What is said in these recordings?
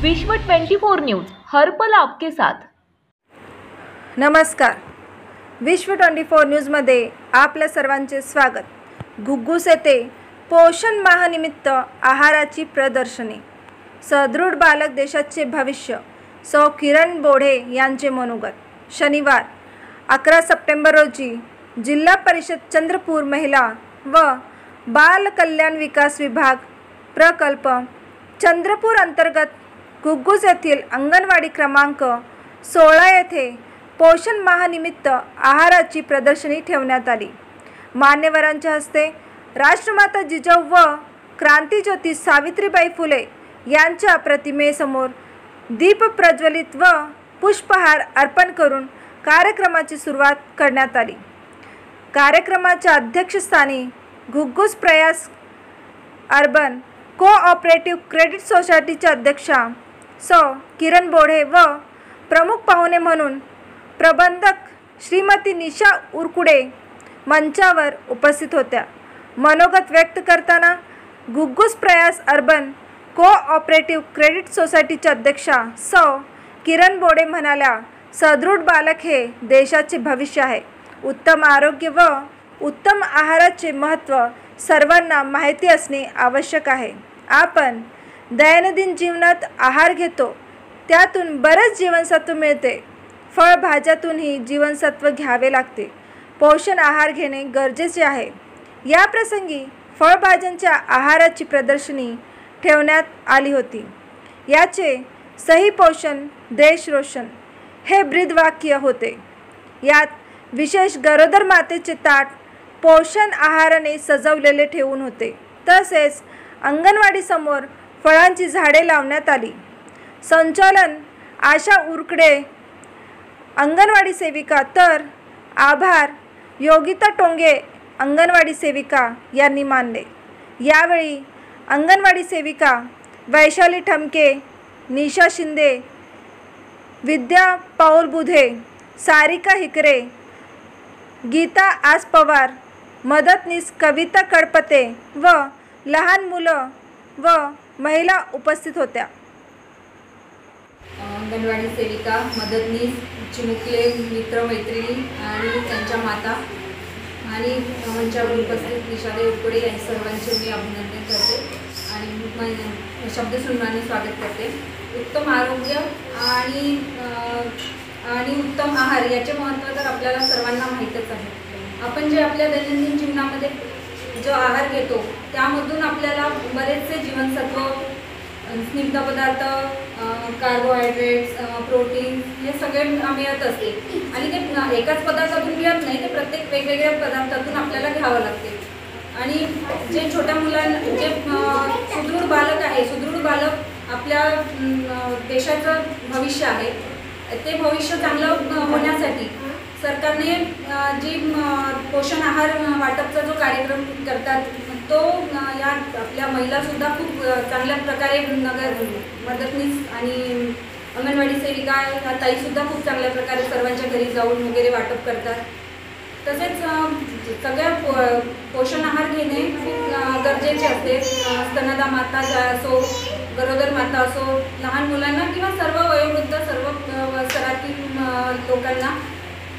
विश्व 24 न्यूज हर पल आपके साथ। नमस्कार, विश्व 24 न्यूजमध्ये आपल्या सर्वांचे स्वागत। घुग्गुस येथे पोषण माहानिमित्त आहाराची प्रदर्शनी। सदृढ बालक देशाचे भविष्य, सौ किरण बोढे यांचे मनोगत। शनिवार 11 सप्टेंबर रोजी जिल्हा परिषद चंद्रपूर महिला व बाल कल्याण विकास विभाग प्रकल्प चंद्रपूर अंतर्गत घुग्गुस येथील अंगणवाडी क्रमांक 16 येथे पोषण माहानिमित्त आहाराची प्रदर्शनी ठेवण्यात आली। मान्यवरांच्या हस्ते राष्ट्रमाता जिजाऊ व क्रांतिज्योती सावित्रीबाई फुले यांच्या प्रतिमेसमोर दीप प्रज्वलित व पुष्पहार अर्पण करून कार्यक्रमाची सुरुवात करण्यात आली। कार्यक्रमाच्या अध्यक्षस्थानी घुग्गुस प्रयास अर्बन कोऑपरेटिव्ह क्रेडिट सोसायटीच्या अध्यक्षा सौ किरण बोढे व प्रमुख पाहुणे म्हणून प्रबंधक श्रीमती निशा उरकुडे मंचावर उपस्थित होत्या। मनोगत व्यक्त करताना घुग्गुस प्रयास अर्बन कोऑपरेटिव्ह क्रेडिट सोसायटीच्या अध्यक्षा सौ किरण बोढे म्हणाल्या, सदृढ बालक हे देशाचे भविष्य आहे। उत्तम आरोग्य व उत्तम आहाराचे महत्त्व सर्वांना माहिती असणे आवश्यक आहे। आपण दैनंदिन जीवनात आहार घेतो, त्यातून बरेच जीवनसत्व मिळते। फळभाज्यातूनही जीवनसत्व घ्यावे लागते। पोषण आहार घेणे गरजेचे आहे। या प्रसंगी फळभाज्यांच्या आहाराची प्रदर्शनी ठेवण्यात आली होती। याचे सही पोषण देश रोशन हे ब्रीदवाक्य होते। यात विशेष गरोदर मातेचे ताट पोषण आहाराने सजवलेले ठेवून होते। तसेच अंगणवाडी समोर फळांची झाडे लावण्यात आली। संचालन आशा उरकडे अंगणवाडी सेविका तर आभार योगिता टोंगे अंगणवाडी सेविका यांनी मानले। यावेळी अंगणवाडी सेविका वैशाली ठमके, निशा शिंदे, विद्या पाऊल बुधे, सारिका हिकरे, गीता आस पवार, मदतनीस कविता कडपते व लहान मुलं व महिला उपस्थित होत्या। अंगणवाडी सेविका, मदतनीस, चिमुकले, मित्रमैत्रिणी आणि त्यांच्या माता आणि मंचावर उपस्थित निशादे उकडे यांनी सर्वांचे मी अभिनंदन करते आणि शब्दसन्मानाने स्वागत करते। उत्तम आरोग्य आणि उत्तम आहार याचे महत्त्व तर आपल्याला सर्वांना माहीतच आहे। आपण जे आपल्या दैनंदिन जीवनामध्ये जो आहार घेतो त्यामधून आपल्याला बरेचसे जीवनसत्व, स्निग्ध पदार्थ, कार्बोहायड्रेट्स, प्रोटीन हे सगळे मिळत असते आणि ते एकाच पदार्थातून मिळत नाही, ते प्रत्येक वेगवेगळ्या पदार्थातून आपल्याला घ्यावं लागते। आणि जे छोट्या मुलांना, जे सुदृढ बालक आहे, सुदृढ बालक आपल्या देशाचं भविष्य आहे। ते भविष्य चांगलं होण्यासाठी सरकारने जी पोषण आहार वाटपचा जो कार्यक्रम करतात तो या आपल्या महिलासुद्धा खूप चांगल्या प्रकारे मदतनीस आणि अंगणवाडी सेविका ह्या ताईसुद्धा खूप चांगल्या प्रकारे सर्वांच्या घरी जाऊन वगैरे वाटप करतात। तसेच सगळ्या पोषण आहार घेणे खूप गरजेचे असते। स्तनदा माता असो, गरोदर माता असो, लहान मुलांना किंवा सर्व वयोवृद्ध, सर्व स्तरातील लोकांना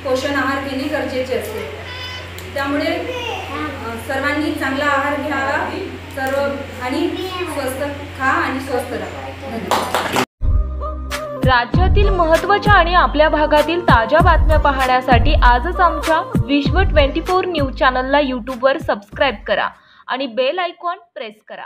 पोषण आहार घेणे गरजेचे असते। त्यामुळे सर्वांनी चांगला आहार घ्यावा आणि स्वस्थ खा आणि स्वस्थ राहा। राज्यातील महत्त्वाच्या आणि आपल्या भागातील ताज्या बातम्या पाहण्यासाठी आजच आमच्या विश्व 24 न्यूज चॅनलला यूट्यूबवर सबस्क्राईब करा आणि बेल आयकॉन प्रेस करा।